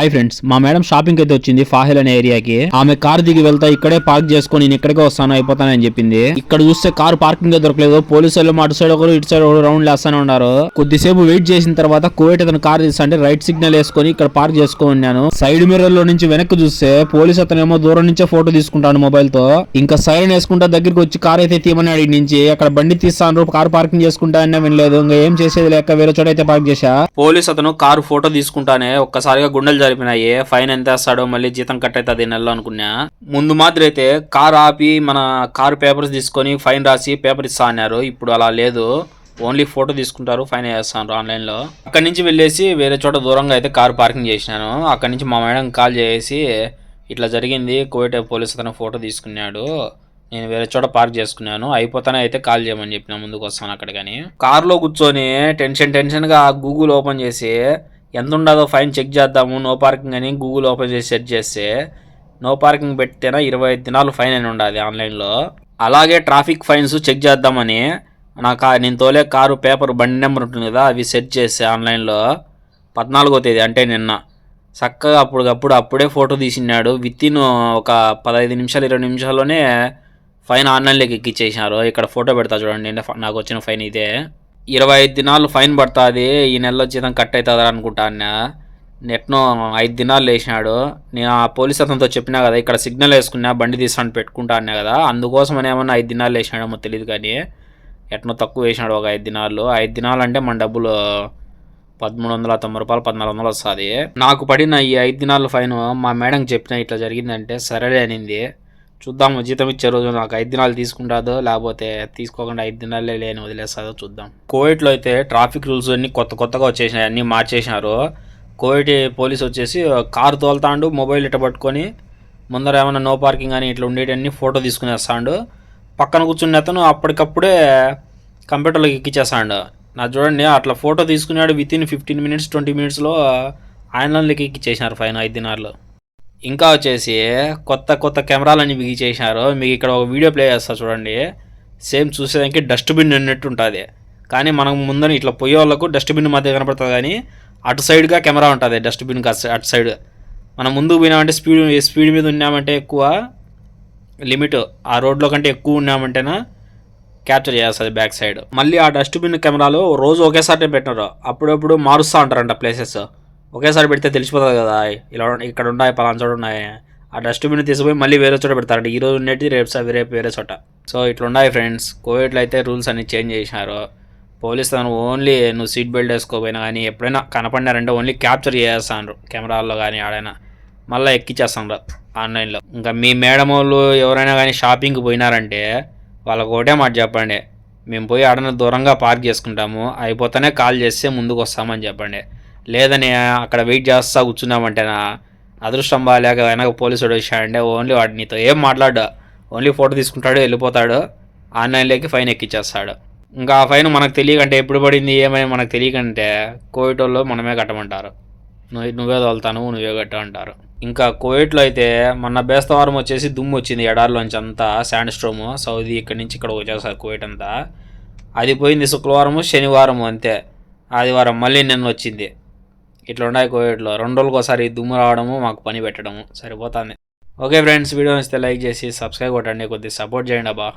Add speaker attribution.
Speaker 1: Hi friends, మా madam shopping అయితే వచ్చింది ఫాహిల్ అనే ఏరియాకి. ఆమె కార్ దిగి వెళ్తా ఇక్కడే పార్క్ చేసుకుని నేను ఇక్కడికే వస్తాను అయిపోతానని చెప్పింది. ఇక్కడ చూస్తే కార్ పార్కింగ్ దొరకలేదు. పోలీసులు అటు సైడ్ ఒకరు ఇటు సైడ్ ఒకరు రౌండ్ వేస్తానే ఉన్నారు. కొద్దిసేపు వెయిట్ చేసిన తర్వాత కువైట్ అతను కార్ తీస్తుంటే రైట్ సిగ్నల్ వేసుకొని ఇక్కడ పార్క్ చేసుకున్నాను. సైడ్ మిర్రర్ లో నుంచి వెనక్కి చూస్తే పోలీస్ అతను ఏమో దూరం నుంచే ఫోటో తీసుకుంటాను మొబైల్ తో. ఇంకా సైరన్ వేసుకుంటా దగ్గరికి వచ్చి కార్ అయితే తీయమని అడిగి నుంచి అక్కడ బండి తీస్తాను కార్ పార్కింగ్ చేసుకుంటా అన్న వినలేదు. ఇంకా ఏం చేసేది లేక వేరే చోట అయితే పార్క్ చేశా. పోలీస్ అతను కారు ఫోటో తీసుకుంటానే ఒక్కసారిగా గుండెలు జరిపినాయి. ఫైన్ ఎంత వేస్తాడో మళ్ళీ జీతం కట్ అవుతుంది నెలలో అనుకున్నా. ముందు మాత్రం అయితే కార్ ఆపి మన కారు పేపర్స్ తీసుకొని ఫైన్ రాసి పేపర్ ఇస్తా అన్నారు. ఇప్పుడు అలా లేదు, ఓన్లీ ఫోటో తీసుకుంటారు, ఫైన్ వేస్తాను ఆన్లైన్ లో. అక్కడి నుంచి వెళ్ళేసి వేరే చోట దూరంగా అయితే కారు పార్కింగ్ చేసినాను. అక్కడి నుంచి మా మేడం కాల్ చేసి ఇట్లా జరిగింది, కువైట్ పోలీస్ అతను ఫోటో తీసుకున్నాడు, నేను వేరే చోట పార్క్ చేసుకున్నాను, అయిపోతానే అయితే కాల్ చేయమని చెప్పిన ముందుకు వస్తాను అక్కడ. కానీ కార్లో కూర్చొని టెన్షన్ గా గూగుల్ ఓపెన్ చేసి ఎంత ఉండదో ఫైన్ చెక్ చేద్దాము, నో పార్కింగ్ అని గూగుల్ ఓపెన్ చేసి సెర్చ్ చేస్తే నో పార్కింగ్ పెట్టినా 25 దినాలు ఫైన్ అని ఉండదు ఆన్లైన్లో. అలాగే ట్రాఫిక్ ఫైన్స్ చెక్ చేద్దామని నేను తోలే కారు పేపర్ బండి నెంబర్ ఉంటుంది కదా, అవి సెర్చ్ చేస్తే ఆన్లైన్లో 14వ తేదీ అంటే నిన్న చక్కగా అప్పుడే ఫోటో తీసినాడు. విత్ ఇన్ ఒక 15 నిమిషాలు 20 నిమిషాల్లోనే ఫైన్ ఆన్లైన్లోకి ఎక్కిచ్చేసినారు. ఇక్కడ ఫోటో పెడతా చూడండి, నాకు వచ్చిన ఫైన్ ఇదే. 25 దినాలు ఫైన్ పడుతుంది, ఈ నెలలో జీతం కట్ అవుతుంది అనుకుంటా అన్న. నెట్ను 5 దినాలు వేసినాడు. నేను ఆ పోలీస్ అతనితో చెప్పినా కదా, ఇక్కడ సిగ్నల్ వేసుకున్నా బండి తీసుకొని పెట్టుకుంటా అన్నా కదా, అందుకోసం ఏమన్నా 5 దినాలు వేసినాడేమో తెలియదు. కానీ ఎట్నో తక్కువ వేసినాడు ఒక 5 దినాలు. 5 దినాలు అంటే మన డబ్బులు 1390 రూపాయలు 1400 వస్తుంది. నాకు పడిన ఈ 5 దినాలు ఫైన్ మా మేడంకి చెప్పిన ఇట్లా జరిగిందంటే సరేలే అనింది. చూద్దాము, జీతం ఇచ్చే రోజు నాకు 5 దినాలు తీసుకుంటాదో లేకపోతే తీసుకోకుండా 5 దినాలే లేని వదిలేస్తుందో చూద్దాం. కువైట్లో అయితే ట్రాఫిక్ రూల్స్ అన్ని కొత్తగా వచ్చేసినాయి, అన్నీ మార్చేసినారు. కువైట్ పోలీస్ వచ్చేసి కారు తోలుతాండు, మొబైల్ ఇట్ట పట్టుకొని ముందర ఏమైనా నో పార్కింగ్ అని ఇట్లా ఉండేటన్ని ఫోటో తీసుకునేస్తాడు. పక్కన కూర్చున్న అతను అప్పటికప్పుడే కంప్యూటర్లోకి ఎక్కిచ్చేస్తాడు. నా చూడండి అట్లా ఫోటో తీసుకున్నాడు, విత్ ఇన్ 15 మినిట్స్ 20 మినిట్స్లో ఆయనలోకి ఎక్కిచ్చేసినారు ఫైన్ 5 దినాలు. ఇంకా వచ్చేసి కొత్త కెమెరాలన్నీ బిగించేసినారు. మీకు ఇక్కడ ఒక వీడియో ప్లే చేస్తా చూడండి. సేమ్ చూసేదానికి డస్ట్బిన్ ఉన్నట్టు ఉంటుంది, కానీ మనం ముందర ఇట్లా పోయే వాళ్ళకు డస్ట్బిన్ మధ్య కనపడుతుంది, కానీ అటు సైడ్గా కెమెరా ఉంటుంది డస్ట్బిన్కి అటు సైడ్. మనం ముందుకు పోయినామంటే స్పీడ్ మీద ఉన్నామంటే ఎక్కువ లిమిట్, ఆ రోడ్లో కంటే ఎక్కువ ఉన్నామంటేనా క్యాప్చర్ చేస్తుంది బ్యాక్ సైడ్. మళ్ళీ ఆ డస్ట్బిన్ కెమెరాలు రోజు ఒకేసారి పెట్టినారు, అప్పుడప్పుడు మారుస్తూ ఉంటారంట ప్లేసెస్. ఒకేసారి పెడితే తెలిసిపోతుంది కదా, ఇలా ఇక్కడ ఉన్నాయి పలానా చోట ఉన్నాయి. ఆ డస్ట్బిన్ తీసుకుపోయి మళ్ళీ వేరే చోట పెడతారంట, ఈరోజు ఉండేది రేపు వేరే చోట. సో ఇట్లా ఉన్నాయి ఫ్రెండ్స్. కువైట్లో అయితే రూల్స్ అన్ని చేంజ్ చేసినారు. పోలీస్ తను ఓన్లీ నువ్వు సీట్ బెల్ట్ వేసుకోపోయినా కానీ ఎప్పుడైనా కనపడినారంటే ఓన్లీ క్యాప్చర్ చేసేస్తాను కెమెరాల్లో, కానీ ఆడైనా మళ్ళీ ఎక్కిచ్చేస్తాను ఆన్లైన్లో. ఇంకా మీ మేడం వాళ్ళు ఎవరైనా కానీ షాపింగ్కి పోయినారంటే వాళ్ళకు ఒకటే మాట చెప్పండి, మేము పోయి ఆడన దూరంగా పార్క్ చేసుకుంటాము, అయిపోతేనే కాల్ చేస్తే ముందుకు వస్తామని చెప్పండి. లేదని అక్కడ వెయిట్ చేస్తా కూర్చున్నామంటేనా అదృష్టం బాగాలేక వెనక పోలీసుడు వచ్చాడంటే ఓన్లీ వాడు నీతో ఏం మాట్లాడు, ఓన్లీ ఫోటో తీసుకుంటాడు వెళ్ళిపోతాడు, ఆన్లైన్లోకి ఫైన్ ఎక్కిచ్చేస్తాడు. ఇంకా ఆ ఫైన్ మనకు తెలియకంటే ఎప్పుడు పడింది ఏమైనా మనకు తెలియకంటే కువైట్ వాళ్ళు మనమే కట్టమంటారు, నువ్వే తోలుతాను నువ్వే కట్టమంటారు. ఇంకా కువైట్లో అయితే మొన్న బేస్తవారం వచ్చేసి దుమ్ము వచ్చింది ఎడారిలోంచి అంతా, శాండ్ స్టోము సౌదీ ఇక్కడి నుంచి ఇక్కడ వచ్చేస్తారు కువైట్ అంతా. అది పోయింది శుక్రవారము శనివారము అంతే, ఆదివారం మళ్ళీ నిన్న వచ్చింది. ఇట్లా ఉన్నాయి కువైట్లో, 2 రోజులకు ఒకసారి దుమ్ము రావడము మాకు పని పెట్టడము సరిపోతుంది. ఓకే ఫ్రెండ్స్, వీడియో నచ్చితే లైక్ చేసి సబ్స్క్రైబ్ కొట్టండి, కొద్దిగా సపోర్ట్ చేయండి అబ్బా.